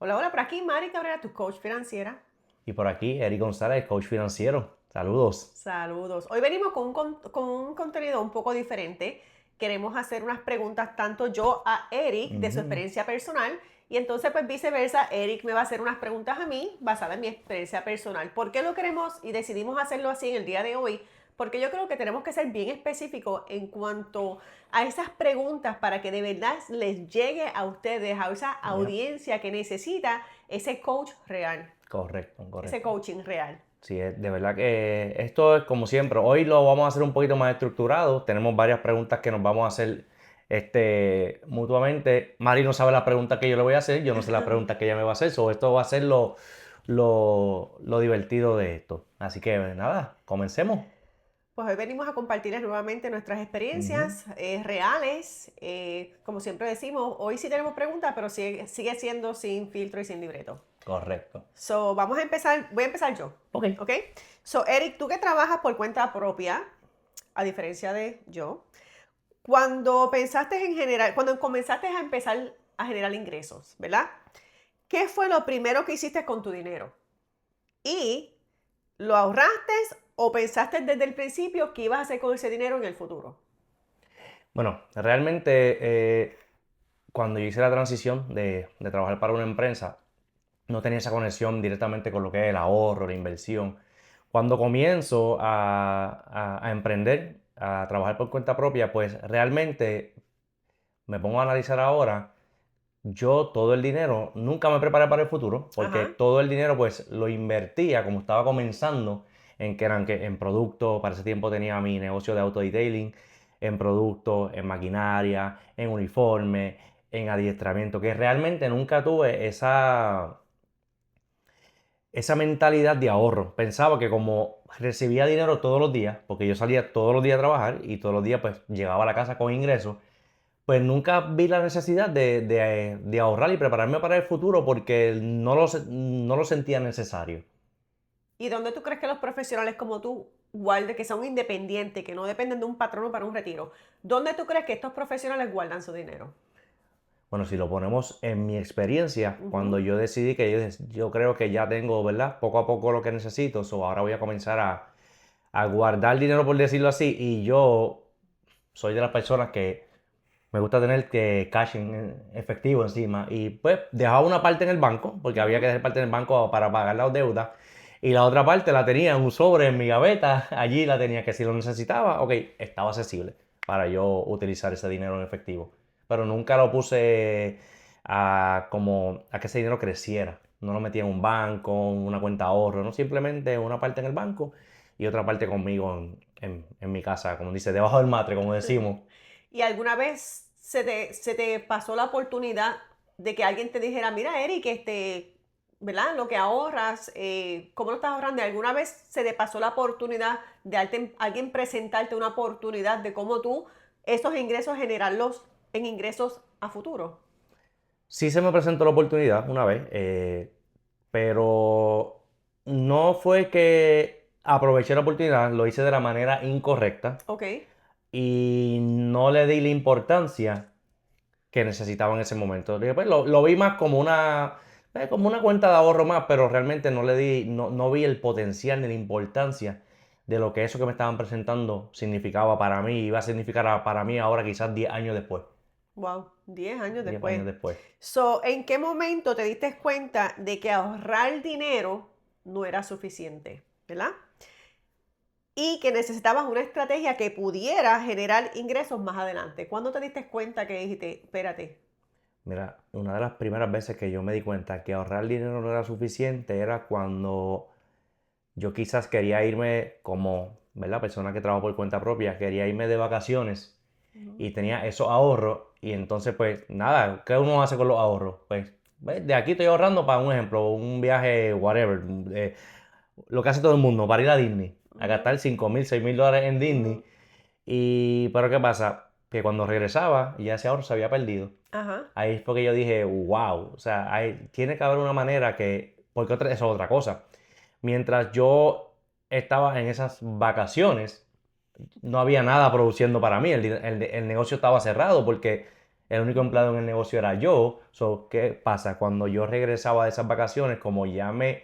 Hola, hola, por aquí Mari Cabrera, tu coach financiera. Y por aquí, Eric González, coach financiero. Saludos. Saludos. Hoy venimos con un contenido un poco diferente. Queremos hacer unas preguntas tanto yo a Eric de su Ujú. experiencia personal y entonces pues viceversa, Eric me va a hacer unas preguntas a mí basadas en mi experiencia personal. ¿Por qué lo queremos y decidimos hacerlo así en el día de hoy? Porque yo creo que tenemos que ser bien específicos en cuanto a esas preguntas para que de verdad les llegue a ustedes, a esa Yep. audiencia que necesita ese coach real, Correcto, ese correcto. coaching real. Sí, de verdad que esto es como siempre. Hoy lo vamos a hacer un poquito más estructurado. Tenemos varias preguntas que nos vamos a hacer mutuamente. Mari no sabe la pregunta que yo le voy a hacer, yo no sé la pregunta que ella me va a hacer. So, esto va a ser lo divertido de esto. Así que nada, comencemos. Pues hoy venimos a compartirles nuevamente nuestras Ujú. experiencias reales. Como siempre decimos, hoy sí tenemos preguntas, pero sigue siendo sin filtro y sin libreto. Correcto. So, vamos a empezar, voy a empezar yo, Ok. ¿ok? So, Eric, tú que trabajas por cuenta propia, a diferencia de yo, cuando comenzaste a empezar a generar ingresos, ¿verdad? ¿Qué fue lo primero que hiciste con tu dinero? ¿Y lo ahorraste o pensaste desde el principio que ibas a hacer con ese dinero en el futuro? Bueno, realmente cuando yo hice la transición de trabajar para una empresa, no tenía esa conexión directamente con lo que es el ahorro, la inversión. Cuando comienzo a emprender, a trabajar por cuenta propia, pues realmente me pongo a analizar ahora, yo todo el dinero, nunca me preparé para el futuro, porque Ajá. todo el dinero pues lo invertía como estaba comenzando, en productos, para ese tiempo tenía mi negocio de auto detailing, en productos, en maquinaria, en uniforme, en adiestramiento, que realmente nunca tuve esa mentalidad de ahorro. Pensaba que como recibía dinero todos los días, porque yo salía todos los días a trabajar y todos los días pues llegaba a la casa con ingresos, pues nunca vi la necesidad de ahorrar y prepararme para el futuro porque no lo sentía necesario. ¿Y dónde tú crees que los profesionales como tú, guarden, que son independientes, que no dependen de un patrono para un retiro, dónde tú crees que estos profesionales guardan su dinero? Bueno, si lo ponemos en mi experiencia, cuando Ujú. yo decidí que yo creo que ya tengo, ¿verdad? Poco a poco lo que necesito, so ahora voy a comenzar a guardar dinero, por decirlo así, y yo soy de las personas que me gusta tener que cash en efectivo encima. Y pues dejaba una parte en el banco, porque había que Ujú. dejar parte en el banco para pagar las deudas. Y la otra parte la tenía en un sobre en mi gaveta. Allí la tenía que si lo necesitaba, ok, estaba accesible para yo utilizar ese dinero en efectivo. Pero nunca lo puse a que ese dinero creciera. No lo metía en un banco, en una cuenta de ahorro, no, simplemente una parte en el banco y otra parte conmigo en mi casa, como dice, debajo del matre, como decimos. ¿Y alguna vez se te pasó la oportunidad de que alguien te dijera, mira, Eric, ¿verdad? Lo que ahorras, ¿cómo lo estás ahorrando? ¿Y alguna vez se te pasó la oportunidad de alguien presentarte una oportunidad de cómo tú esos ingresos generarlos en ingresos a futuro? Sí se me presentó la oportunidad una vez, pero no fue que aproveché la oportunidad, lo hice de la manera incorrecta Ok. y no le di la importancia que necesitaba en ese momento. Dije, pues, lo vi más como una cuenta de ahorro más, pero realmente no vi el potencial ni la importancia de lo que eso que me estaban presentando significaba para mí, iba a significar para mí ahora quizás 10 años después. Wow, 10 años 10 después. años después. So, ¿en qué momento te diste cuenta de que ahorrar dinero no era suficiente? ¿Verdad? Y que necesitabas una estrategia que pudiera generar ingresos más adelante. ¿Cuándo te diste cuenta que dijiste, espérate? Mira, una de las primeras veces que yo me di cuenta que ahorrar dinero no era suficiente era cuando yo quizás quería irme como, ¿verdad? Persona que trabaja por cuenta propia, quería irme de vacaciones Ujú. y tenía esos ahorros y entonces pues nada, ¿qué uno hace con los ahorros? Pues de aquí estoy ahorrando para un ejemplo, un viaje, whatever, lo que hace todo el mundo, para ir a Disney, a Ujú. gastar 5.000, $6.000 en Disney. Ujú. Pero ¿qué pasa? Que cuando regresaba ya ese ahorro se había perdido. Ajá. Ahí fue que yo dije, wow, o sea, tiene que haber una manera porque eso es otra cosa. Mientras yo estaba en esas vacaciones, no había nada produciendo para mí, el negocio estaba cerrado porque el único empleado en el negocio era yo. So, ¿qué pasa? Cuando yo regresaba de esas vacaciones, como ya me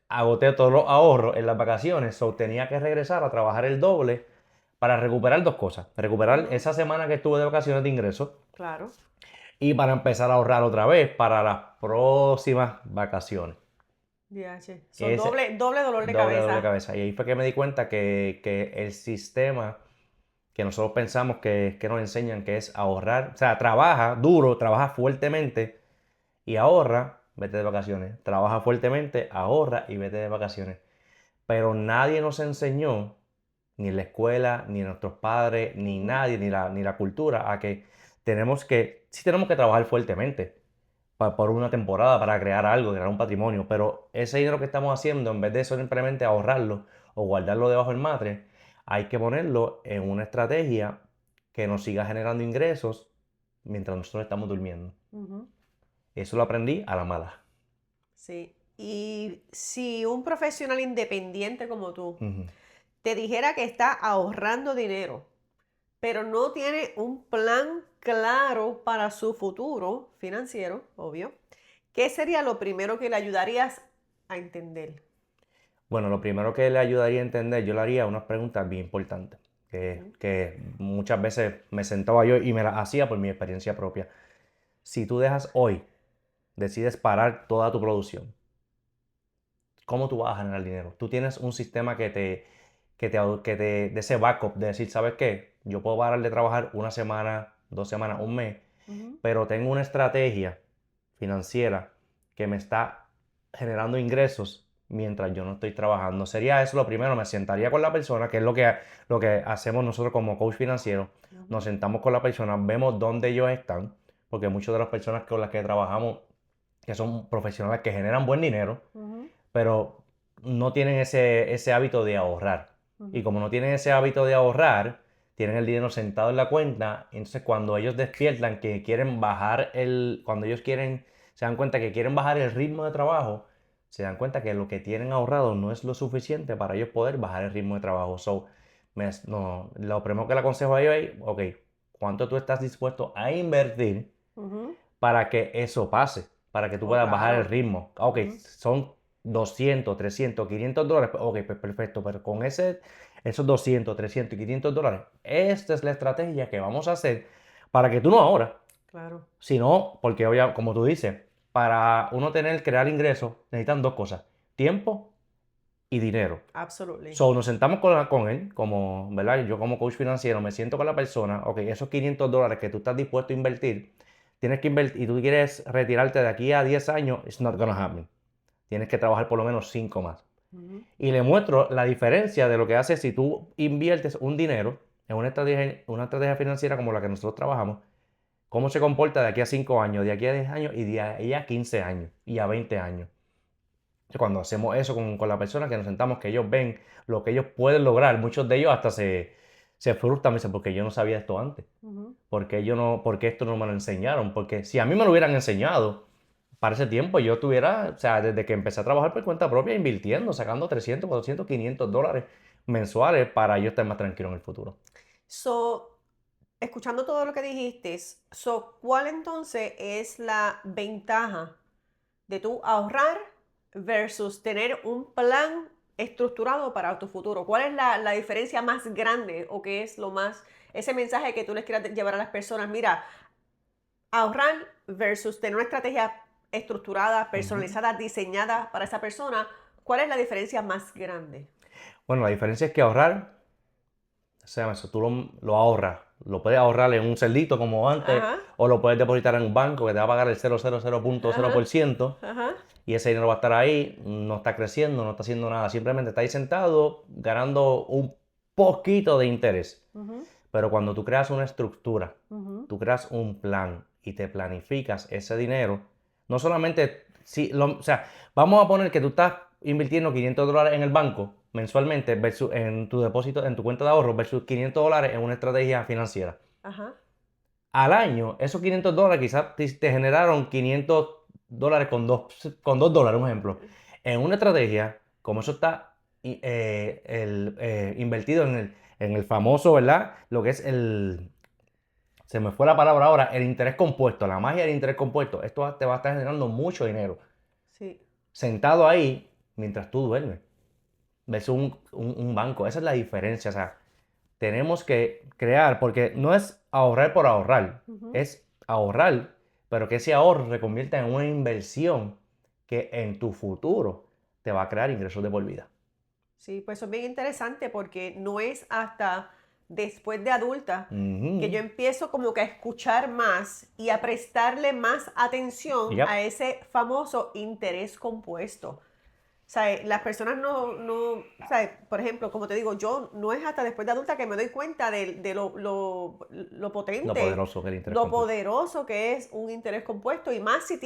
agoté todos los ahorros en las vacaciones, so, tenía que regresar a trabajar el doble para recuperar dos cosas. Recuperar Ujú, esa semana que estuve de vacaciones de ingresos claro. y para empezar a ahorrar otra vez para las próximas vacaciones. DH. So, Ese doble dolor de doble dolor de cabeza. cabeza. Y ahí fue que me di cuenta que el sistema que nosotros pensamos que nos enseñan, que es ahorrar, o sea, trabaja duro, trabaja fuertemente y ahorra, vete de vacaciones. Trabaja fuertemente, ahorra y vete de vacaciones. Pero nadie nos enseñó, ni en la escuela, ni nuestros padres, ni Ujú, nadie, ni la cultura, a que sí tenemos que trabajar fuertemente por una temporada para crear algo, crear un patrimonio, pero ese dinero que estamos haciendo, en vez de simplemente ahorrarlo o guardarlo debajo del matre, hay que ponerlo en una estrategia que nos siga generando ingresos mientras nosotros estamos durmiendo. ujú. Eso lo aprendí a la mala. Sí. Y si un profesional independiente como tú Ujú. te dijera que está ahorrando dinero, pero no tiene un plan claro para su futuro financiero, obvio, ¿qué sería lo primero que le ayudarías a entender? Bueno, lo primero que le ayudaría a entender, yo le haría unas preguntas bien importantes, Ujú, que muchas veces me sentaba yo y me las hacía por mi experiencia propia. Si tú dejas hoy, decides parar toda tu producción, ¿cómo tú vas a generar dinero? Tú tienes un sistema que te dé ese backup de decir, ¿sabes qué? Yo puedo parar de trabajar una semana, 2 semanas, un mes, ujú, pero tengo una estrategia financiera que me está generando ingresos mientras yo no estoy trabajando. Sería eso lo primero, me sentaría con la persona, que es lo que hacemos nosotros como coach financiero. Nos ujú, sentamos con la persona, vemos dónde ellos están, porque muchas de las personas con las que trabajamos, que son profesionales que generan buen dinero, ujú, pero no tienen ese hábito de ahorrar. Y ujú. como no tienen ese hábito de ahorrar, tienen el dinero sentado en la cuenta, entonces cuando ellos despiertan que quieren cuando ellos se dan cuenta que quieren bajar el ritmo de trabajo, se dan cuenta que lo que tienen ahorrado no es lo suficiente para ellos poder bajar el ritmo de trabajo. So, no, lo primero que le aconsejo a ellos es, ok, ¿cuánto tú estás dispuesto a invertir Ujú. para que eso pase, para que tú Oh, puedas bajar el claro. ritmo? Ok, Ujú. son 200, 300, $500. Ok, pues perfecto, pero con esos 200, 300 y $500, esta es la estrategia que vamos a hacer para que tú no ahorras, Claro, sino, porque como tú dices, para uno crear ingresos, necesitan dos cosas, tiempo y dinero. absolutely. So, nos sentamos con él, ¿verdad? Yo como coach financiero me siento con la persona, ok, esos $500 que tú estás dispuesto a invertir, tienes que invertir y tú quieres retirarte de aquí a 10 años, it's not gonna happen. Tienes que trabajar por lo menos 5 más. Ujú, Y le muestro la diferencia de lo que hace si tú inviertes un dinero en una estrategia financiera como la que nosotros trabajamos, cómo se comporta de aquí a 5 años, de aquí a 10 años y de ahí a 15 años y a 20 años. Cuando hacemos eso con la persona que nos sentamos, que ellos ven lo que ellos pueden lograr, muchos de ellos hasta se frustran, me dicen, porque yo no sabía esto antes, ujú. porque esto no me lo enseñaron, porque si a mí me lo hubieran enseñado, para ese tiempo yo tuviera, o sea, desde que empecé a trabajar por cuenta propia, invirtiendo, sacando 300, 400, $500 mensuales para yo estar más tranquilo en el futuro. So, escuchando todo lo que dijiste, ¿cuál entonces es la ventaja de tú ahorrar versus tener un plan estructurado para tu futuro? ¿Cuál es la diferencia más grande o qué es ese mensaje que tú les quieras llevar a las personas? Mira, ahorrar versus tener una estrategia estructurada, Ujú. personalizada, diseñada para esa persona, ¿cuál es la diferencia más grande? Bueno, la diferencia es que ahorrar, o sea, eso tú lo ahorras. Lo puedes ahorrar en un celdito como antes, Ajá, o lo puedes depositar en un banco que te va a pagar el 0,000,000%. ajá, Y ese dinero va a estar ahí, no está creciendo, no está haciendo nada, simplemente está ahí sentado ganando un poquito de interés. ujú, Pero cuando tú creas una estructura, ujú, tú creas un plan y te planificas ese dinero, no solamente, o sea, vamos a poner que tú estás invirtiendo $500 en el banco mensualmente versus en tu depósito, en tu cuenta de ahorro versus $500 en una estrategia financiera. ajá, Al año, esos $500 quizás te generaron $500 con $2, un ejemplo. En una estrategia, como eso está invertido en el famoso, ¿verdad? Lo que es se me fue la palabra ahora, el interés compuesto, la magia del interés compuesto, esto te va a estar generando mucho dinero. Sí. Sentado ahí mientras tú duermes. Ves un banco, esa es la diferencia. O sea, tenemos que crear, porque no es ahorrar por ahorrar, Ujú. es ahorrar, pero que ese ahorro se convierta en una inversión que en tu futuro te va a crear ingresos de por vida. Sí, pues eso es bien interesante porque no es hasta después de adulta que yo Ujú. empiezo como que a escuchar más y a prestarle más atención a Yep. ese famoso interés compuesto. O sea, las personas o sea, por ejemplo, como te digo, yo no es hasta después de adulta que me doy cuenta de lo Lo potente, poderoso que es el interés lo compuesto. poderoso que es un interés compuesto y más si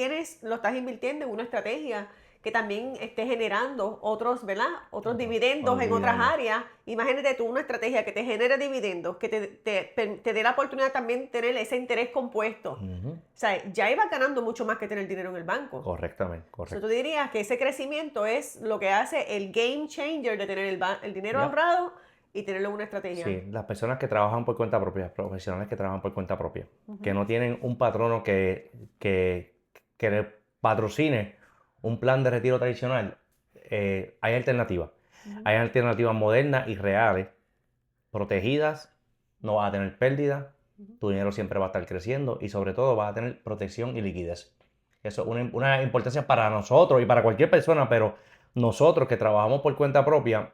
lo estás invirtiendo en una estrategia que también esté generando otros, ¿verdad? Otros Otros dividendos en otras dividendos. áreas. Imagínate tú una estrategia que te genere dividendos, que te dé la oportunidad también de tener ese interés compuesto. Ujú. O sea, ya ibas ganando mucho más que tener dinero en el banco. Correctamente, So, tú correcto. dirías que ese crecimiento es lo que hace el game changer de tener el dinero Yep. ahorrado y tenerlo en una estrategia. Sí, las personas que trabajan por cuenta propia, profesionales que trabajan por cuenta propia, que Ujú, no tienen un patrono que, que le patrocine un plan de retiro tradicional, hay alternativas. ujú, Hay alternativas modernas y reales, protegidas, no vas a tener pérdida, ujú. tu dinero siempre va a estar creciendo y sobre todo vas a tener protección y liquidez. Eso es una importancia para nosotros y para cualquier persona, pero nosotros que trabajamos por cuenta propia,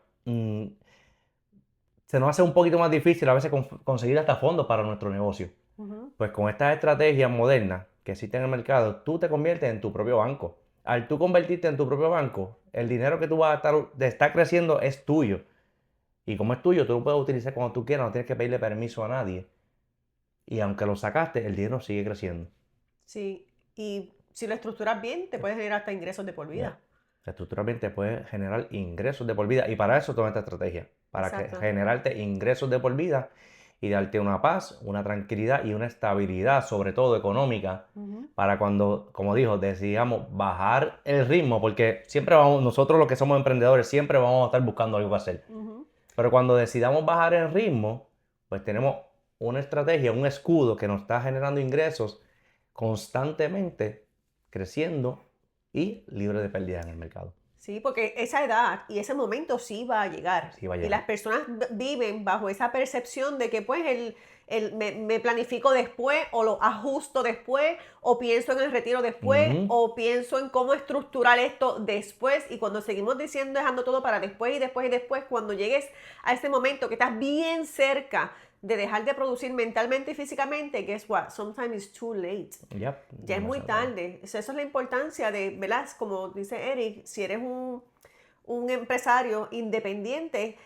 se nos hace un poquito más difícil a veces conseguir hasta fondos para nuestro negocio. Ujú. Pues con estas estrategias modernas que existen en el mercado, tú te conviertes en tu propio banco. Al tú convertirte en tu propio banco, el dinero que tú vas a estar creciendo es tuyo. Y como es tuyo, tú lo puedes utilizar cuando tú quieras, no tienes que pedirle permiso a nadie. Y aunque lo sacaste, el dinero sigue creciendo. Sí, y si lo estructuras bien, te puedes generar hasta ingresos de por Ya. vida. Estructuralmente puedes generar ingresos de por vida. Y para eso toda esta estrategia. Para Exacto. generarte ingresos de por vida y darte una paz, una tranquilidad y una estabilidad, sobre todo económica, Ujú, para cuando, como dijo, decidamos bajar el ritmo, porque siempre vamos, nosotros los que somos emprendedores, siempre vamos a estar buscando algo que hacer. ujú. Pero cuando decidamos bajar el ritmo, pues tenemos una estrategia, un escudo que nos está generando ingresos constantemente, creciendo y libre de pérdidas en el mercado. Sí, porque esa edad y ese momento sí va a llegar. Sí va a Y las llegar. personas viven bajo esa percepción de que pues me planifico después o lo ajusto después o pienso en el retiro después Ujú. o pienso en cómo estructurar esto después y cuando seguimos diciendo dejando todo para después y después y después, cuando llegues a ese momento que estás bien cerca de dejar de producir mentalmente y físicamente, guess what? Sometimes it's too late. Yep, Ya es muy demasiado tarde. tarde. Esa es la importancia de, ¿verdad? Como dice Eric, si eres un empresario independiente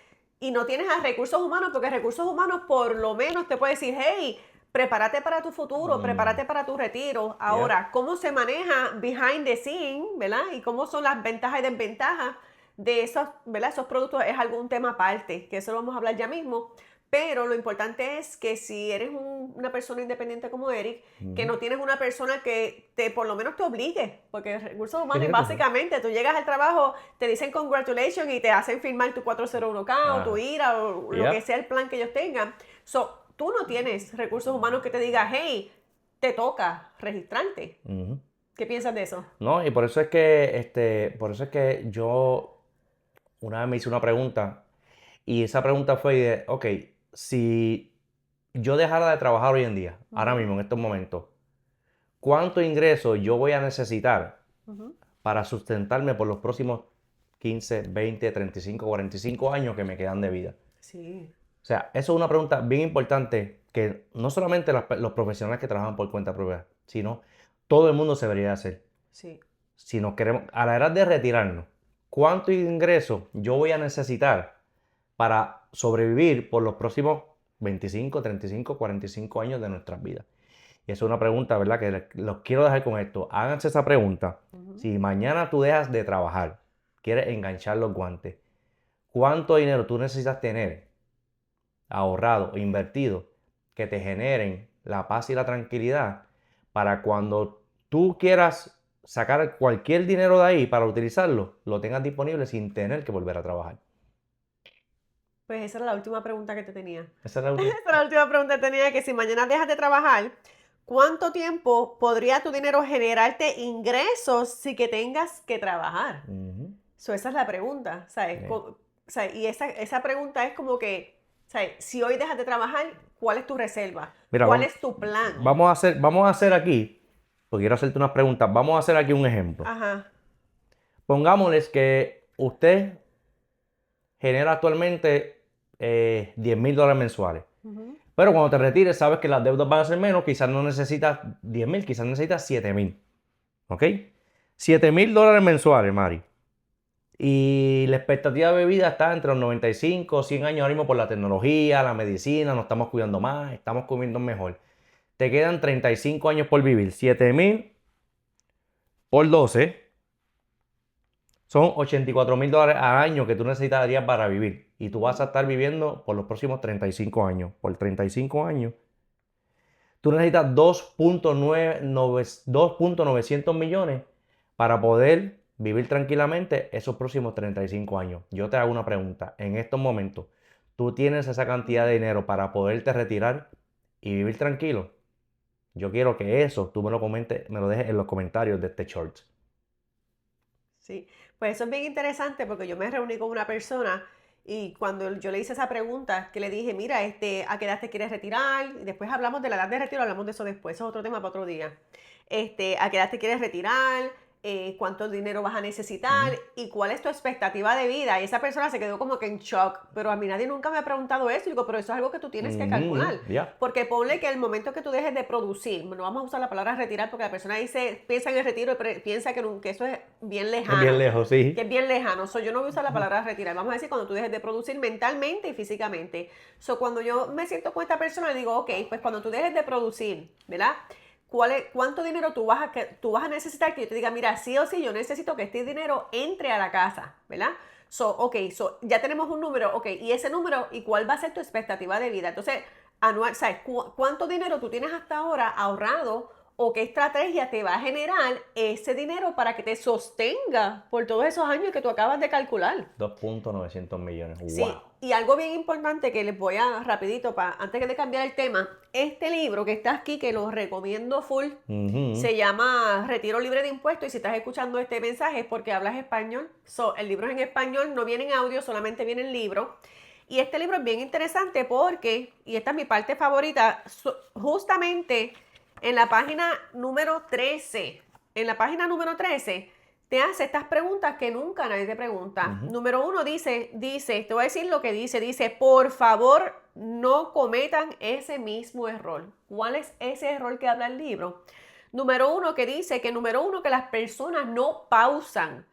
y no tienes a recursos humanos, porque recursos humanos por lo menos te puede decir, hey, prepárate para tu futuro, Mm, prepárate para tu retiro. yep. Ahora, ¿cómo se maneja behind the scene, ¿verdad? Y cómo son las ventajas y desventajas de esos, ¿verdad? Esos productos es algún tema aparte, que eso lo vamos a hablar ya mismo. Pero lo importante es que si eres una persona independiente como Eric, que Ujú. no tienes una persona que te por lo menos te obligue, porque recursos humanos Fíjate. básicamente tú llegas al trabajo, te dicen congratulations y te hacen firmar tu 401(k) o tu Ah, IRA o lo que yep. sea el plan que ellos tengan. So, tú no tienes recursos humanos que te diga, hey, te toca registrarte. Ujú. ¿Qué piensas de eso? No, y por eso es que, por eso es que yo una vez me hice una pregunta y esa pregunta fue de, ok, si yo dejara de trabajar hoy en día, ahora Ujú, mismo, en estos momentos, ¿cuánto ingreso yo voy a necesitar ujú. para sustentarme por los próximos 15, 20, 35, 45 años que me quedan de vida? Sí, O sea, eso es una pregunta bien importante que no solamente los profesionales que trabajan por cuenta propia, sino todo el mundo se debería hacer. sí. Si nos queremos, a la edad de retirarnos, ¿cuánto ingreso yo voy a necesitar para sobrevivir por los próximos 25, 35, 45 años de nuestras vidas? Y esa es una pregunta, ¿verdad? Que los quiero dejar con esto. Háganse esa pregunta. Ujú. Si mañana tú dejas de trabajar, quieres enganchar los guantes, ¿cuánto dinero tú necesitas tener ahorrado o invertido que te generen la paz y la tranquilidad para cuando tú quieras sacar cualquier dinero de ahí para utilizarlo, lo tengas disponible sin tener que volver a trabajar? Pues esa era la última pregunta que te tenía. Esa es la última. Esa era la última pregunta que tenía, que si mañana dejas de trabajar, ¿cuánto tiempo podría tu dinero generarte ingresos sin que tengas que trabajar? Ujú. Esa es la pregunta, ¿sabes? Sí. O sea, y esa pregunta es como que, ¿sabes? Si hoy dejas de trabajar, ¿cuál es tu reserva? Mira, ¿Cuál es tu plan? vamos a hacer aquí, porque quiero hacerte unas preguntas, vamos a hacer aquí un ejemplo. Ajá. Pongámosles que usted genera actualmente $10,000 mensuales. Ujú. Pero cuando te retires, sabes que las deudas van a ser menos, quizás no necesitas 10,000, quizás necesitas 7,000. ¿Ok? $7,000 mensuales, Mari. Y la expectativa de vida está entre los 95 o 100 años ahora mismo por la tecnología, la medicina, nos estamos cuidando más, estamos comiendo mejor. Te quedan 35 años por vivir. 7,000 por 12 son $84,000 al año que tú necesitarías para vivir. Y tú vas a estar viviendo por los próximos 35 años. Por 35 años, tú necesitas 2.900 millones para poder vivir tranquilamente esos próximos 35 años. Yo te hago una pregunta. En estos momentos, ¿tú tienes esa cantidad de dinero para poderte retirar y vivir tranquilo? Yo quiero que eso tú me lo comentes, me lo dejes en los comentarios de este short. Sí, pues eso es bien interesante porque yo me reuní con una persona y cuando yo le hice esa pregunta, que le dije, mira, ¿a qué edad te quieres retirar? Y después hablamos de la edad de retiro, hablamos de eso después, eso es otro tema para otro día. ¿A qué edad te quieres retirar? ¿Cuánto dinero vas a necesitar? Ujú. ¿Y cuál es tu expectativa de vida? Y esa persona se quedó como que en shock, pero a mí nadie nunca me ha preguntado eso. Y digo, pero eso es algo que tú tienes que calcular. Ya. Porque ponle que el momento que tú dejes de producir, no vamos a usar la palabra retirar porque la persona dice, piensa en el retiro y piensa que eso es bien Es bien lejano, lejos, que sí. es bien lejano. Yo no voy a usar la palabra retirar, vamos a decir cuando tú dejes de producir mentalmente y físicamente. Cuando yo me siento con esta persona, le digo, ok, pues cuando tú dejes de producir, ¿verdad? ¿Cuánto dinero tú vas a necesitar que yo te diga, mira, sí o sí, yo necesito que este dinero entre a la casa, ¿verdad? Ya tenemos un número, ok, y ese número, ¿y cuál va a ser tu expectativa de vida? Entonces, anual, ¿sabes? ¿Cuánto dinero tú tienes hasta ahora ahorrado o qué estrategia te va a generar ese dinero para que te sostenga por todos esos años que tú acabas de calcular? 2.900 millones. Sí, Wow. y algo bien importante que les voy a rapidito, antes de cambiar el tema, este libro que está aquí, que lo recomiendo full, Ujú. se llama Retiro Libre de Impuestos y si estás escuchando este mensaje es porque hablas español. El libro es en español, no viene en audio, solamente viene en libro. Y este libro es bien interesante porque, y esta es mi parte favorita, justamente en la página número 13, te hace estas preguntas que nunca nadie te pregunta. Ujú. Número uno te voy a decir lo que dice, por favor no cometan ese mismo error. ¿Cuál es ese error que habla el libro? Número uno que las personas no pausan.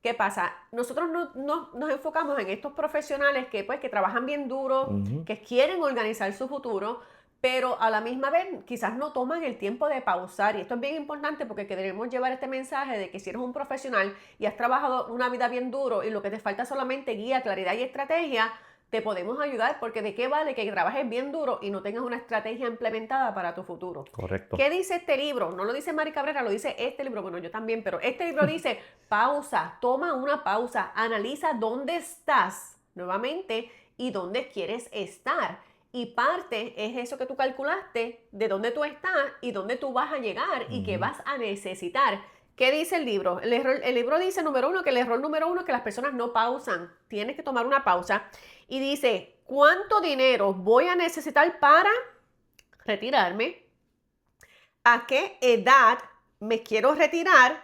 ¿Qué pasa? Nosotros nos enfocamos en estos profesionales que trabajan bien duro, Ujú. que quieren organizar su futuro, pero a la misma vez quizás no toman el tiempo de pausar. Y esto es bien importante porque queremos llevar este mensaje de que si eres un profesional y has trabajado una vida bien duro y lo que te falta solamente guía, claridad y estrategia, te podemos ayudar porque de qué vale que trabajes bien duro y no tengas una estrategia implementada para tu futuro. Correcto. ¿Qué dice este libro? No lo dice Mari Cabrera, lo dice este libro, bueno, yo también, pero este libro dice, pausa, toma una pausa, analiza dónde estás nuevamente y dónde quieres estar. Y parte es eso que tú calculaste, de dónde tú estás y dónde tú vas a llegar y qué Ujú. vas a necesitar. ¿Qué dice el libro? El libro dice, número uno, que el error número uno es que las personas no pausan. Tienes que tomar una pausa. Y dice, ¿cuánto dinero voy a necesitar para retirarme? ¿A qué edad me quiero retirar?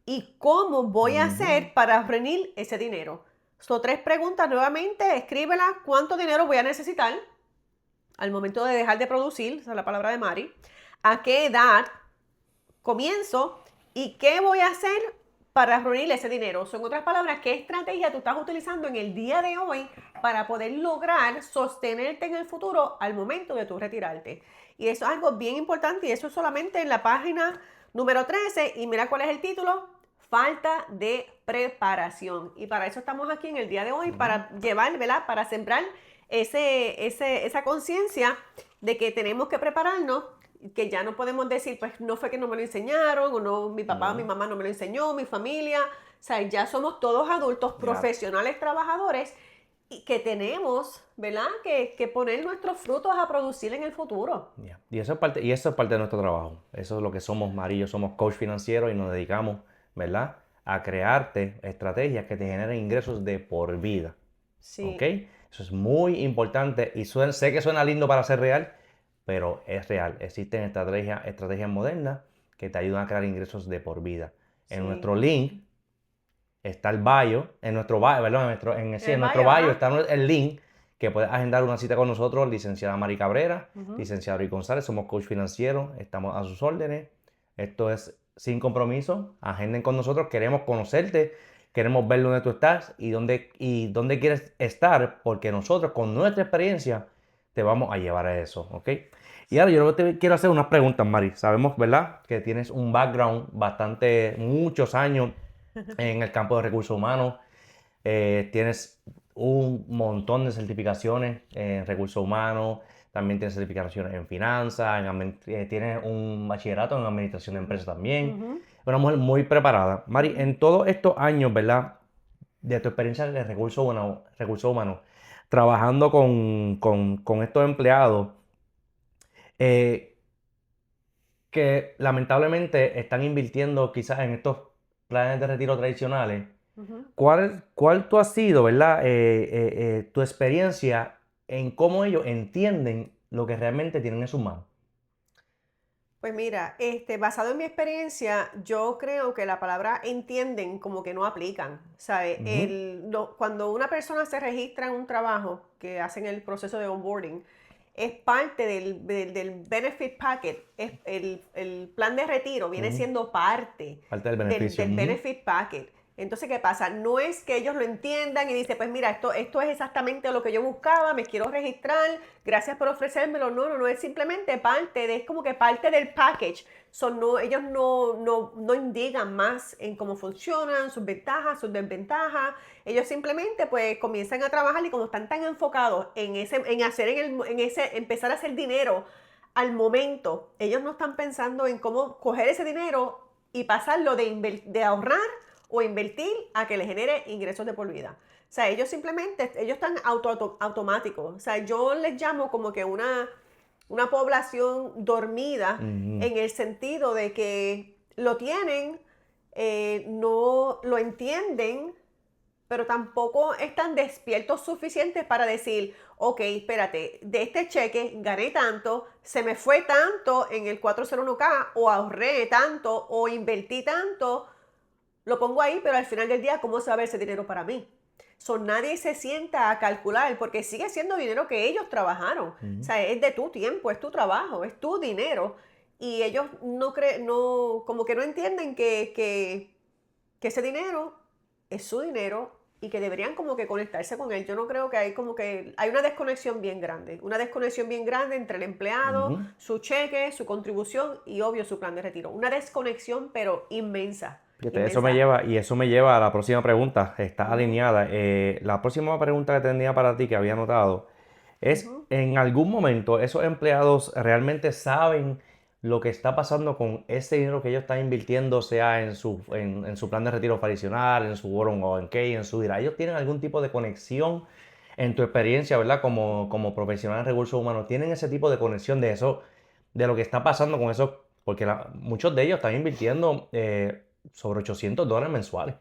¿Y cómo voy a Ujú. hacer para reunir ese dinero? Son tres preguntas nuevamente, escríbelas. ¿Cuánto dinero voy a necesitar al momento de dejar de producir? Esa es la palabra de Mari. ¿A qué edad comienzo? ¿Y qué voy a hacer para reunir ese dinero? Son otras palabras, ¿qué estrategia tú estás utilizando en el día de hoy para poder lograr sostenerte en el futuro al momento de tu retirarte? Y eso es algo bien importante y eso es solamente en la página número 13. Y mira cuál es el título: falta de preparación. Y para eso estamos aquí en el día de hoy, Ujú. para llevar, ¿verdad? Para sembrar esa conciencia de que tenemos que prepararnos, que ya no podemos decir, pues no fue que no me lo enseñaron, o no, mi papá o mi No, mamá no me lo enseñó, mi familia. O sea, ya somos todos adultos, ya. profesionales, trabajadores, y que tenemos, ¿verdad? Que poner nuestros frutos a producir en el futuro. Yeah. Y eso es parte de nuestro trabajo. Eso es lo que somos, Mari. Yo somos coach financiero y nos dedicamos, ¿verdad? A crearte estrategias que te generen ingresos de por vida. ¿Ok? Sí, Eso es muy importante y sé que suena lindo para ser real, pero es real. Existen estrategias modernas que te ayudan a crear ingresos de por vida. En sí. nuestro link está el bio, en nuestro bio, ¿verdad? En En el nuestro bio, bio ajá. está el link que puedes agendar una cita con nosotros, licenciada Mari Cabrera, Ujú. licenciado Rick González, somos coach financiero, estamos a sus órdenes. Esto es sin compromiso, agenden con nosotros, queremos conocerte, queremos ver dónde tú estás y dónde quieres estar, porque nosotros con nuestra experiencia te vamos a llevar a eso, ¿ok? Y ahora yo te quiero hacer unas preguntas, Mari. Sabemos, ¿verdad? Que tienes un background muchos años en el campo de recursos humanos. Tienes un montón de certificaciones en recursos humanos, también tienes certificaciones en finanzas, tienes un bachillerato en administración de empresas también. Ujú. Una mujer muy preparada. Mari, Ujú. en todos estos años, ¿verdad? De tu experiencia de recursos humanos trabajando con estos empleados, eh, que lamentablemente están invirtiendo quizás en estos planes de retiro tradicionales. Ujú. ¿Cuál tú has sido, ¿verdad? Tu experiencia en cómo ellos entienden lo que realmente tienen en sus manos. Pues mira, basado en mi experiencia, yo creo que la palabra entienden como que no aplican, ¿sabes? Ujú, Cuando una persona se registra en un trabajo que hacen el proceso de onboarding, es parte del benefit packet, el plan de retiro viene ujú. siendo parte Parte del del, beneficio. del Ujú. benefit packet. Entonces, ¿qué pasa? No es que ellos lo entiendan y dicen, pues mira, esto es exactamente lo que yo buscaba, me quiero registrar, gracias por ofrecérmelo. No, no, no, es simplemente es como que parte del package. Ellos no indigan más en cómo funcionan, sus ventajas, sus desventajas. Ellos simplemente pues comienzan a trabajar y como están tan enfocados empezar a hacer dinero al momento, ellos no están pensando en cómo coger ese dinero y pasarlo de ahorrar o invertir a que le genere ingresos de por vida. O sea, ellos están automáticos. O sea, yo les llamo como que una población dormida Ujú. en el sentido de que lo tienen, no lo entienden, pero tampoco están despiertos suficientes para decir, ok, espérate, de este cheque gané tanto, se me fue tanto en el 401k o ahorré tanto o invertí tanto, lo pongo ahí, pero al final del día, ¿cómo se va a ver ese dinero para mí? Nadie se sienta a calcular porque sigue siendo dinero que ellos trabajaron. O Ujú. sea, es de tu tiempo, es tu trabajo, es tu dinero. Y ellos como que no entienden que ese dinero es su dinero y que deberían como que conectarse con él. Yo no creo que hay una desconexión bien grande entre el empleado, Ujú. su cheque, su contribución y obvio su plan de retiro. Una desconexión pero inmensa, Fíjate, inmensa. eso me lleva a la próxima pregunta. Está Ujú, alineada. La próxima pregunta que tenía para ti, que había notado, es, ujú. ¿en algún momento esos empleados realmente saben lo que está pasando con ese dinero que ellos están invirtiendo, sea en su plan de retiro tradicional, en su 401k, en su IRA? ¿Ellos tienen algún tipo de conexión en tu experiencia, ¿verdad? Como profesional en recursos humanos, ¿tienen ese tipo de conexión de eso, de lo que está pasando con eso? Porque muchos de ellos están invirtiendo sobre $800 mensuales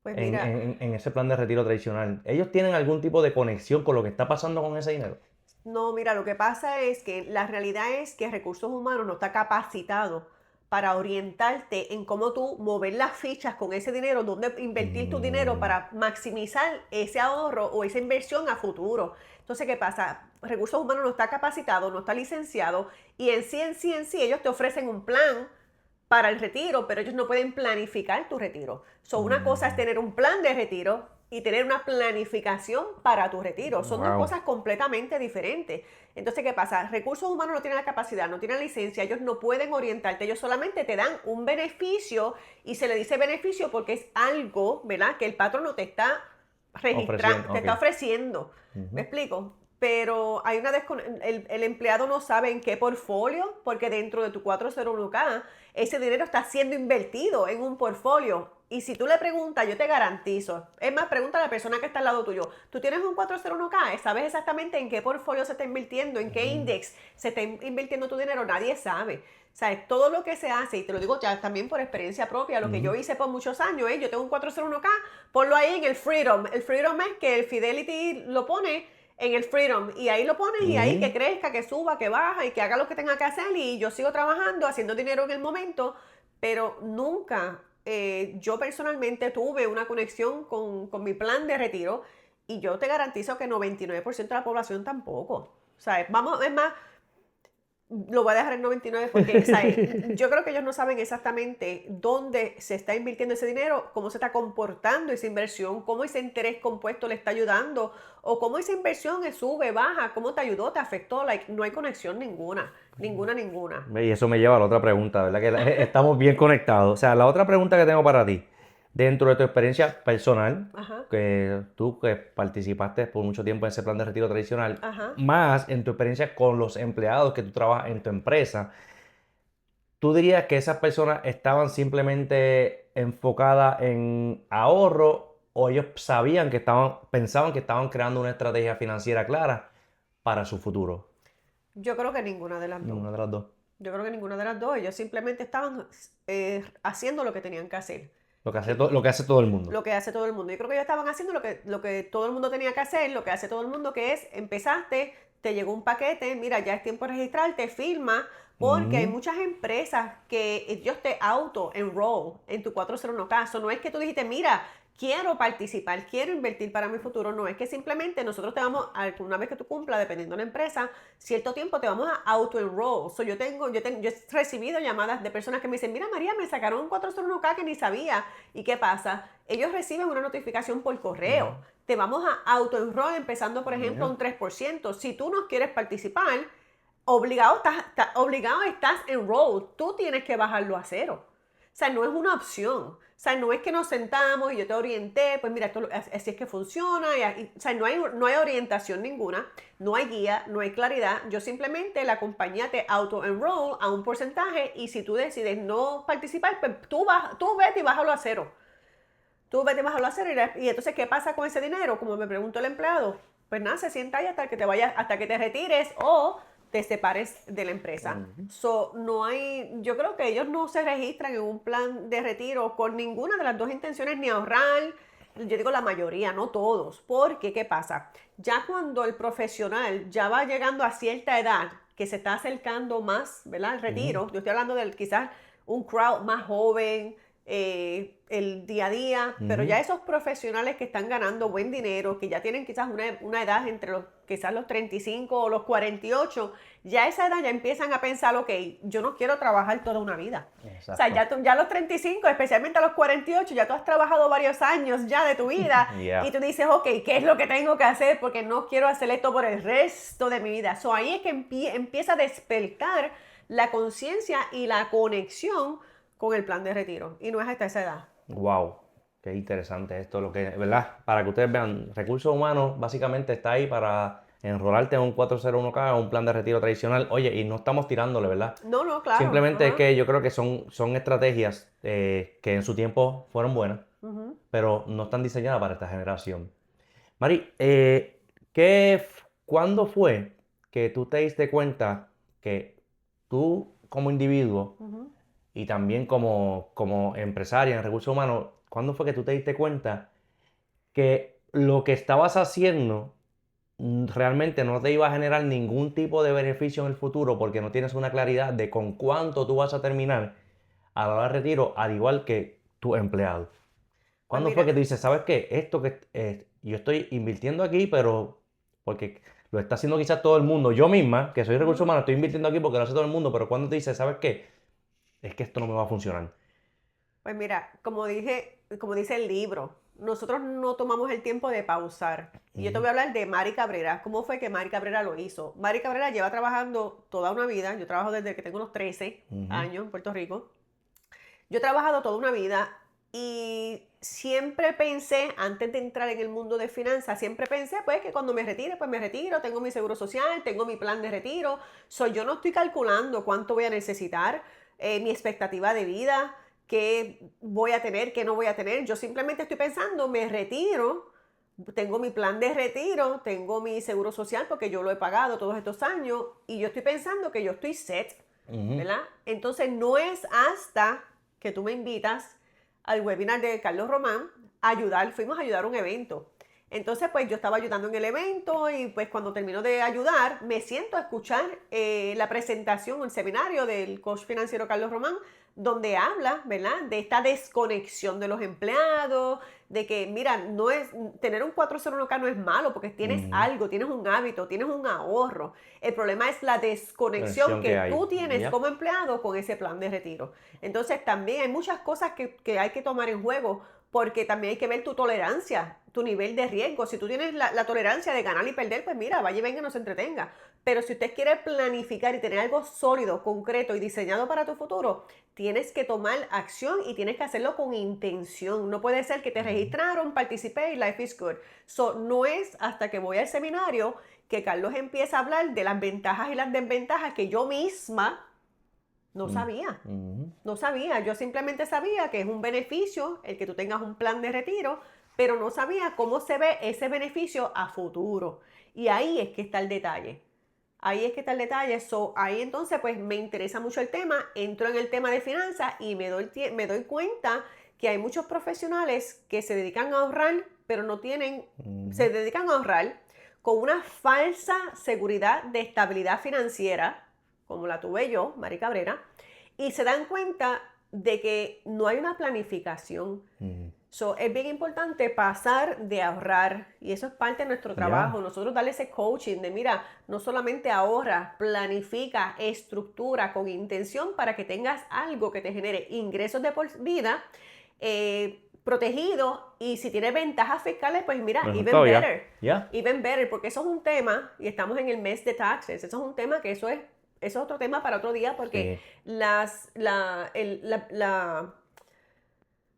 Pues en, mira, en- en ese plan de retiro tradicional. ¿Ellos tienen algún tipo de conexión con lo que está pasando con ese dinero? no, mira, lo que pasa es que la realidad es que recursos humanos no está capacitado para orientarte en cómo tú mover las fichas con ese dinero, dónde invertir tu dinero Mm, para maximizar ese ahorro o esa inversión a futuro. Entonces, ¿qué pasa? Recursos humanos no está capacitado, no está licenciado y en sí, ellos te ofrecen un plan para el retiro, pero ellos no pueden planificar tu retiro. Una cosa es mm, tener un plan de retiro y tener una planificación para tu retiro. Son dos wow. cosas completamente diferentes. Entonces, ¿qué pasa? Recursos humanos no tienen la capacidad, no tienen la licencia, ellos no pueden orientarte, ellos solamente te dan un beneficio y se le dice beneficio porque es algo, ¿verdad? Que el patrón no te está registrando, Ofreciendo, te ok. está ofreciendo. ¿Me Ujú. explico? pero hay el empleado no sabe en qué portfolio, porque dentro de tu 401k, ese dinero está siendo invertido en un portfolio. Y si tú le preguntas, yo te garantizo, es más, pregunta a la persona que está al lado tuyo, ¿tú tienes un 401k? ¿Sabes exactamente en qué portfolio se está invirtiendo, en qué index se está invirtiendo tu dinero? Nadie sabe. O sea, todo lo que se hace, y te lo digo ya también por experiencia propia, lo que yo hice por muchos años, yo tengo un 401k, ponlo ahí en el Freedom. El Freedom es que el Fidelity lo pone en el Freedom y ahí lo pones y ahí que crezca, que suba, que baja y que haga lo que tenga que hacer y yo sigo trabajando, haciendo dinero en el momento, pero nunca yo personalmente tuve una conexión con mi plan de retiro y yo te garantizo que 99% de la población tampoco. O sea, vamos, es más, lo voy a dejar en 99 porque, ¿sabes? Yo creo que ellos no saben exactamente dónde se está invirtiendo ese dinero, cómo se está comportando esa inversión, cómo ese interés compuesto le está ayudando, o cómo esa inversión sube, baja, cómo te ayudó, te afectó. No hay conexión ninguna, ninguna. Y eso me lleva a la otra pregunta, ¿verdad? Que estamos bien conectados. O sea, la otra pregunta que tengo para ti, dentro de tu experiencia personal, Ajá, que tú que participaste por mucho tiempo en ese plan de retiro tradicional, ajá. más en tu experiencia con los empleados que tú trabajas en tu empresa, ¿tú dirías que esas personas estaban simplemente enfocadas en ahorro o ellos pensaban que estaban creando una estrategia financiera clara para su futuro? Yo creo que ninguna de las dos. Ninguna de las dos. Yo creo que ninguna de las dos. Ellos simplemente estaban haciendo lo que tenían que hacer. Lo que hace todo el mundo. Lo que hace todo el mundo. Yo creo que ellos estaban haciendo lo que todo el mundo tenía que hacer, lo que hace todo el mundo, que es, empezaste, te llegó un paquete, mira, ya es tiempo de registrarte, firma, porque hay muchas empresas que ellos te auto-enroll en tu 401k. Eso no es que tú dijiste, mira, quiero participar, quiero invertir para mi futuro. No, es que simplemente nosotros te vamos, una vez que tú cumplas, dependiendo de la empresa, cierto tiempo te vamos a auto-enroll. So, yo he recibido llamadas de personas que me dicen, mira María, me sacaron un 401k que ni sabía. ¿Y qué pasa? Ellos reciben una notificación por correo. Te vamos a auto-enroll empezando, por ejemplo, un 3%. Si tú no quieres participar, obligado estás enrolled. Tú tienes que bajarlo a cero. O sea, no es una opción. O sea, no es que nos sentamos y yo te orienté, pues mira, así es que funciona. O sea, no hay orientación ninguna, no hay guía, no hay claridad. Yo simplemente, la compañía te auto-enroll a un porcentaje y si tú decides no participar, pues tú vete y bájalo a cero. Tú vete y bájalo a cero. Y entonces, ¿qué pasa con ese dinero? Como me preguntó el empleado, pues nada, se sienta ahí hasta que te vayas, hasta que te retires o te separes de la empresa. Yo creo que ellos no se registran en un plan de retiro con ninguna de las dos intenciones, ni ahorrar, yo digo la mayoría, no todos, porque ¿qué pasa? Ya cuando el profesional ya va llegando a cierta edad, que se está acercando más, ¿verdad? Al retiro, yo estoy hablando de quizás un crowd más joven, el día a día, pero ya esos profesionales que están ganando buen dinero, que ya tienen quizás una edad entre quizás los 35 o los 48, ya a esa edad ya empiezan a pensar, ok, yo no quiero trabajar toda una vida. Exacto. O sea, ya a los 35, especialmente a los 48, ya tú has trabajado varios años ya de tu vida y tú dices, ok, ¿qué es lo que tengo que hacer? Porque no quiero hacer esto por el resto de mi vida. Ahí es que empieza a despertar la conciencia y la conexión con el plan de retiro. Y no es hasta esa edad. Wow, qué interesante esto, lo que, ¿verdad? Para que ustedes vean, recursos humanos básicamente está ahí para enrolarte en un 401k, un plan de retiro tradicional. Oye, y no estamos tirándole, ¿verdad? No, claro. Simplemente es que yo creo que son estrategias que en su tiempo fueron buenas, pero no están diseñadas para esta generación. Mari, ¿cuándo fue que tú te diste cuenta que tú como individuo y también como empresaria en recursos humanos, ¿cuándo fue que tú te diste cuenta que lo que estabas haciendo realmente no te iba a generar ningún tipo de beneficio en el futuro porque no tienes una claridad de con cuánto tú vas a terminar a la hora de retiro, al igual que tu empleado? Pues ¿Cuándo fue que tú dices, sabes qué? Esto que yo estoy invirtiendo aquí, pero porque lo está haciendo quizás todo el mundo. Yo misma, que soy recursos humanos, estoy invirtiendo aquí porque lo hace todo el mundo, pero cuando te dices, ¿sabes qué? Es que esto no me va a funcionar. Pues mira, como dice el libro, nosotros no tomamos el tiempo de pausar. Y yo te voy a hablar de Mari Cabrera. ¿Cómo fue que Mari Cabrera lo hizo? Mari Cabrera lleva trabajando toda una vida. Yo trabajo desde que tengo unos 13 años en Puerto Rico. Yo he trabajado toda una vida Y siempre pensé, antes de entrar en el mundo de finanzas, siempre pensé pues que cuando me retire, pues me retiro, tengo mi seguro social, tengo mi plan de retiro. Yo no estoy calculando cuánto voy a necesitar, mi expectativa de vida, qué voy a tener, qué no voy a tener. Yo simplemente estoy pensando, me retiro, tengo mi plan de retiro, tengo mi seguro social porque yo lo he pagado todos estos años y yo estoy pensando que yo estoy set, ¿verdad? Entonces no es hasta que tú me invitas al webinar de Carlos Román fuimos a ayudar a un evento. Entonces, pues yo estaba ayudando en el evento y pues cuando termino de ayudar, me siento a escuchar la presentación, el seminario del coach financiero Carlos Román, donde habla, ¿verdad?, de esta desconexión de los empleados, de que, mira, no es, tener un 401k no es malo porque tienes algo, tienes un hábito, tienes un ahorro. El problema es la desconexión que tú tienes como empleado con ese plan de retiro. Entonces también hay muchas cosas que hay que tomar en juego porque también hay que ver tu tolerancia, tu nivel de riesgo. Si tú tienes la tolerancia de ganar y perder, pues mira, vaya y venga, no se entretenga. Pero si usted quiere planificar y tener algo sólido, concreto y diseñado para tu futuro, tienes que tomar acción y tienes que hacerlo con intención. No puede ser que te registraron, participé y life is good. No es hasta que voy al seminario que Carlos empieza a hablar de las ventajas y las desventajas que yo misma no sabía. No sabía. Yo simplemente sabía que es un beneficio el que tú tengas un plan de retiro, pero no sabía cómo se ve ese beneficio a futuro. Y ahí es que está el detalle. Ahí es que está el detalle. Ahí entonces pues me interesa mucho el tema, entro en el tema de finanzas y me doy cuenta que hay muchos profesionales que se dedican a ahorrar, pero no tienen, se dedican a ahorrar con una falsa seguridad de estabilidad financiera, como la tuve yo, Mari Cabrera, y se dan cuenta de que no hay una planificación. Es bien importante pasar de ahorrar y eso es parte de nuestro trabajo. Nosotros darle ese coaching de mira, no solamente ahorra, planifica, estructura con intención para que tengas algo que te genere ingresos de por vida, protegido, y si tienes ventajas fiscales, pues mira, even better, porque eso es un tema, y estamos en el mes de taxes, eso es un tema que eso es otro tema para otro día, porque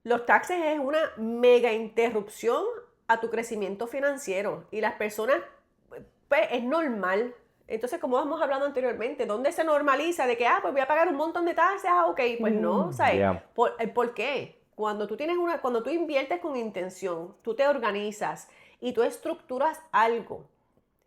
los taxes es una mega interrupción a tu crecimiento financiero y las personas, pues es normal. Entonces, como hemos hablado anteriormente, ¿dónde se normaliza de que, pues voy a pagar un montón de taxes? Ok, pues no, ¿sabes? ¿Por qué? Cuando tú inviertes con intención, tú te organizas y tú estructuras algo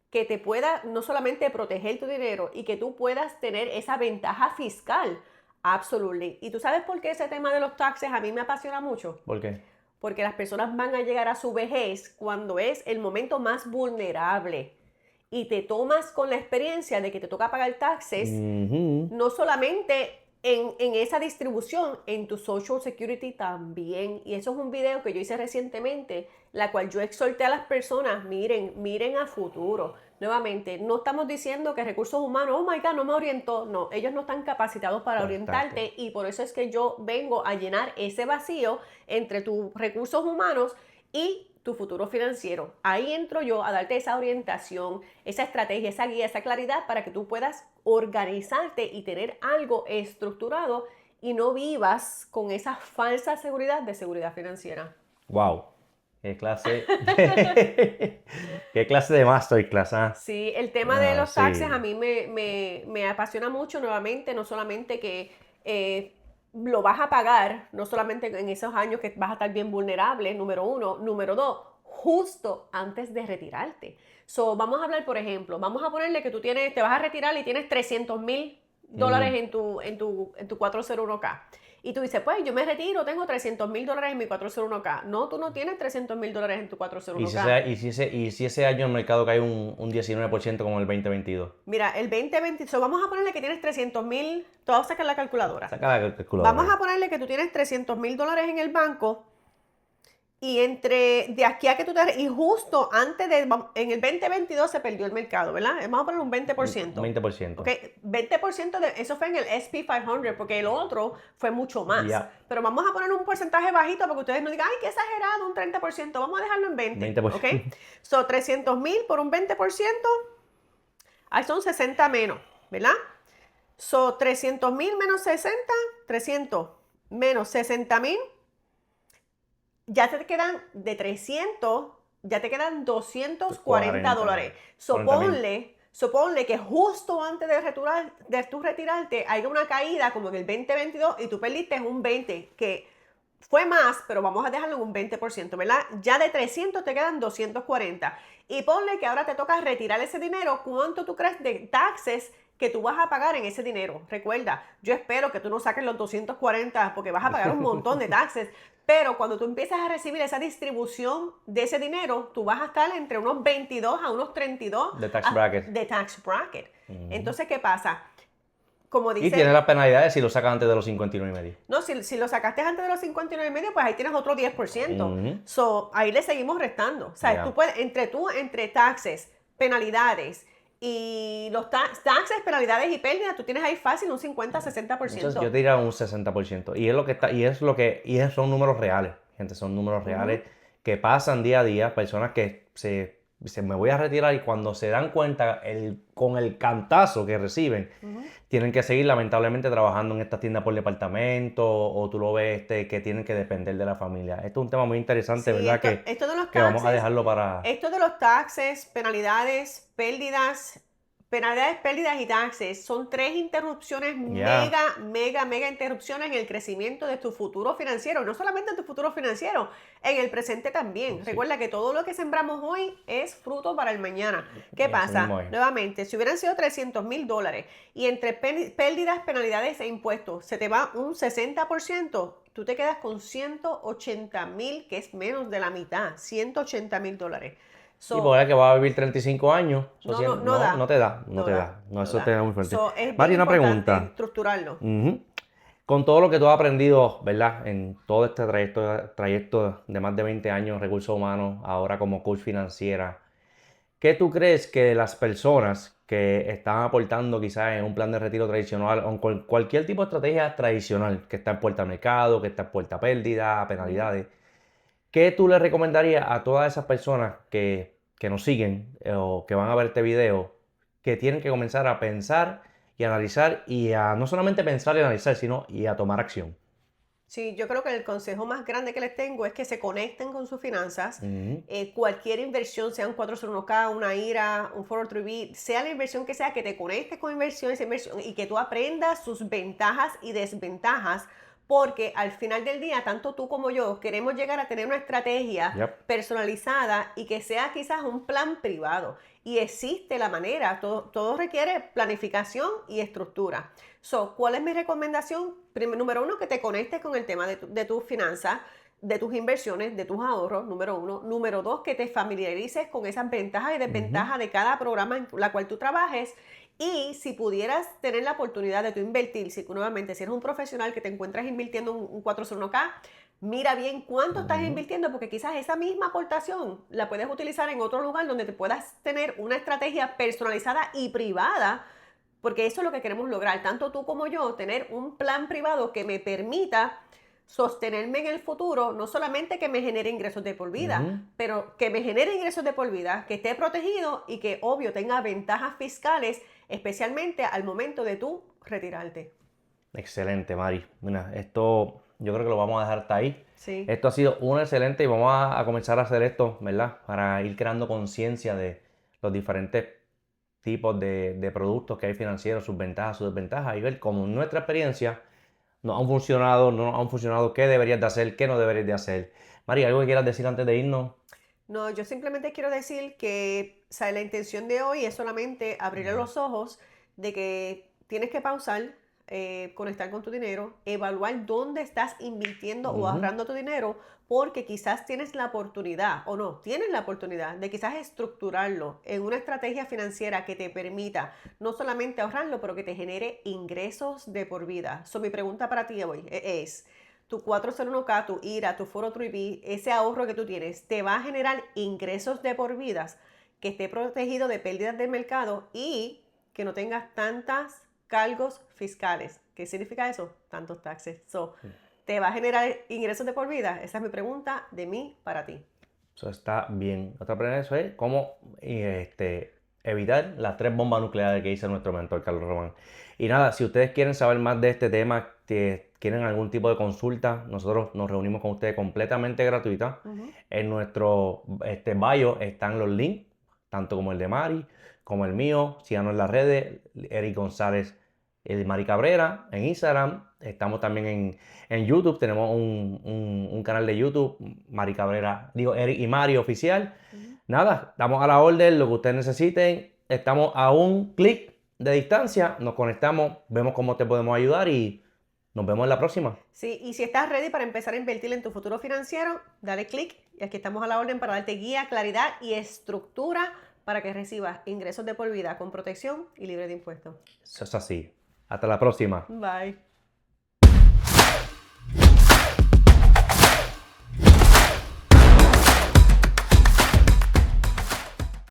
que te pueda no solamente proteger tu dinero y que tú puedas tener esa ventaja fiscal. Absolutely. ¿Y tú sabes por qué ese tema de los taxes a mí me apasiona mucho? ¿Por qué? Porque las personas van a llegar a su vejez cuando es el momento más vulnerable y te tomas con la experiencia de que te toca pagar taxes, no solamente en esa distribución, en tu Social Security también. Y eso es un video que yo hice recientemente, la cual yo exhorté a las personas, miren a futuro. Nuevamente, no estamos diciendo que recursos humanos, oh my God, no me orientó. No, ellos no están capacitados para orientarte y por eso es que yo vengo a llenar ese vacío entre tus recursos humanos y tu futuro financiero. Ahí entro yo a darte esa orientación, esa estrategia, esa guía, esa claridad para que tú puedas organizarte y tener algo estructurado y no vivas con esa falsa seguridad de seguridad financiera. ¡Wow! ¡Qué clase! ¡Qué clase de masterclass! Sí, el tema de los taxes a mí me apasiona mucho nuevamente, no solamente que lo vas a pagar, no solamente en esos años que vas a estar bien vulnerable, número uno. Número dos, justo antes de retirarte. Vamos a hablar, por ejemplo, vamos a ponerle que te vas a retirar y tienes $300,000 en tu 401k. Y tú dices, pues yo me retiro, tengo $300,000 en mi 401k. No, tú no tienes $300,000 en tu 401k. ¿Y si ese año el mercado cae un 19% como el 2022? Mira, el 2020, vamos a ponerle que tienes $300,000, tú vas a sacar la calculadora. Saca la calculadora. Vamos a ponerle que tú tienes $300,000 en el banco y de aquí a que y justo en el 2022 se perdió el mercado, ¿verdad? Vamos a poner un 20%. 20%. Ok, 20% eso fue en el SP 500 porque el otro fue mucho más. Pero vamos a poner un porcentaje bajito para que ustedes no digan, ay, qué exagerado, un 30%. Vamos a dejarlo en 20%. ¿Ok? 300,000 por un 20%, ahí son 60 menos, ¿verdad? 300,000 menos 60, 300 menos 60,000. ya te quedan de 300, ya te quedan $240. 40.000. Suponle que justo antes de tú retirarte haya una caída como en el 2022 y tú perdiste un 20%, que fue más, pero vamos a dejarlo en un 20%, ¿verdad? Ya de 300 te quedan 240. Y ponle que ahora te toca retirar ese dinero. ¿Cuánto tú crees de taxes que tú vas a pagar en ese dinero? Recuerda, yo espero que tú no saques los 240 porque vas a pagar un montón de taxes. Pero cuando tú empiezas a recibir esa distribución de ese dinero, tú vas a estar entre unos 22 a unos 32 De tax bracket. de tax bracket. Entonces, ¿qué pasa? Como Y dice, tienes las penalidades si lo sacas antes de los 59.5. no, si lo sacaste antes de los 59.5, pues ahí tienes otro 10%. Ujú. So, ahí le seguimos restando. O sea, Ya. tú puedes, entre taxes, penalidades y los taxes, penalidades y pérdidas, tú tienes ahí fácil un 50-60%. Entonces, yo te diría un 60%. Y es lo que está, y son números reales, gente, son números reales que pasan día a día, personas que se dicen, me voy a retirar y cuando se dan cuenta con el cantazo que reciben, tienen que seguir lamentablemente trabajando en estas tiendas por departamento o tú lo ves que tienen que depender de la familia. Esto es un tema muy interesante, Sí, ¿verdad? esto de los Que vamos a taxes, dejarlo para... esto de los taxes, penalidades, pérdidas y taxes son tres interrupciones, Ya. mega interrupciones en el crecimiento de tu futuro financiero. No solamente en tu futuro financiero, en el presente también. Sí. Recuerda que todo lo que sembramos hoy es fruto para el mañana. ¿Qué Así pasa? mismo es. Nuevamente, si hubieran sido $300,000 y entre pérdidas, penalidades e impuestos se te va un 60%, tú te quedas con 180,000, que es menos de la mitad, $180,000. Y por ahí que vas a vivir 35 años, No da. no te da, no No te da. da. No, No eso da. te da muy fuerte. So, es bien Mari, una importante pregunta. estructurarlo. Ujú. Con todo lo que tú has aprendido, ¿verdad? En todo este trayecto de más de 20 años, recursos humanos, ahora como coach financiera, ¿qué tú crees que las personas que están aportando quizás en un plan de retiro tradicional o en cualquier tipo de estrategia tradicional, que está en puerta a mercado, que está en puerta a pérdida, a penalidades, qué tú le recomendarías a todas esas personas que nos siguen o que van a ver este video, que tienen que comenzar a pensar y analizar y a no solamente pensar y analizar, sino y a tomar acción? Sí, yo creo que el consejo más grande que les tengo es que se conecten con sus finanzas. Ujú. Cualquier inversión, sea un 401k, una IRA, un 403b, sea la inversión que sea, que te conectes con esa inversión y que tú aprendas sus ventajas y desventajas, porque al final del día, tanto tú como yo queremos llegar a tener una estrategia Yep. personalizada y que sea quizás un plan privado. Y existe la manera, todo requiere planificación y estructura. So, ¿cuál es mi recomendación? Número uno, que te conectes con el tema de tus finanzas, de tus inversiones, de tus ahorros, número uno. Número dos, que te familiarices con esas ventajas y desventajas de cada programa en la cual tú trabajes. Y si pudieras tener la oportunidad de tú invertir, si nuevamente, si eres un profesional que te encuentras invirtiendo un 401k, mira bien cuánto estás Ujú. invirtiendo, porque quizás esa misma aportación la puedes utilizar en otro lugar donde te puedas tener una estrategia personalizada y privada, porque eso es lo que queremos lograr, tanto tú como yo, tener un plan privado que me permita sostenerme en el futuro, no solamente que me genere ingresos de por vida, Ujú. pero que me genere ingresos de por vida, que esté protegido y que, obvio, tenga ventajas fiscales, especialmente al momento de tú retirarte. Excelente, Mari. Mira, esto yo creo que lo vamos a dejar hasta ahí. Sí. Esto ha sido un excelente y vamos a comenzar a hacer esto, ¿verdad? Para ir creando conciencia de los diferentes tipos de productos que hay financieros, sus ventajas, sus desventajas y ver cómo en nuestra experiencia nos han funcionado, no nos han funcionado, qué deberías de hacer, qué no deberías de hacer. Mari, ¿algo que quieras decir antes de irnos? No, yo simplemente quiero decir que, o sea, la intención de hoy es solamente abrirle los ojos de que tienes que pausar, conectar con tu dinero, evaluar dónde estás invirtiendo o Ujú. ahorrando tu dinero, porque quizás tienes la oportunidad, o no, tienes la oportunidad de quizás estructurarlo en una estrategia financiera que te permita no solamente ahorrarlo, pero que te genere ingresos de por vida. So, mi pregunta para ti hoy es, tu 401k, tu IRA, tu 403b, ese ahorro que tú tienes, te va a generar ingresos de por vidas, que esté protegido de pérdidas del mercado y que no tengas tantos cargos fiscales. ¿Qué significa eso? Tantos taxes. So, ¿te va a generar ingresos de por vida? Esa es mi pregunta de mí para ti. Eso está bien. Otra pregunta eso es cómo evitar las tres bombas nucleares que dice nuestro mentor Carlos Román. Y nada, si ustedes quieren saber más de este tema, que quieren algún tipo de consulta, nosotros nos reunimos con ustedes completamente gratuita. En nuestro bio están los links, tanto como el de Mari, como el mío. Síganos en las redes, Eric González, el Mari Cabrera, en Instagram. Estamos también en YouTube, tenemos un canal de YouTube, Mari Cabrera, digo, Eric y Mari Oficial. Nada, estamos a la orden, lo que ustedes necesiten. Estamos a un clic de distancia, nos conectamos, vemos cómo te podemos ayudar y nos vemos en la próxima. Sí, y si estás ready para empezar a invertir en tu futuro financiero, dale clic y aquí estamos a la orden para darte guía, claridad y estructura para que recibas ingresos de por vida con protección y libre de impuestos. Eso es así. Hasta la próxima. Bye.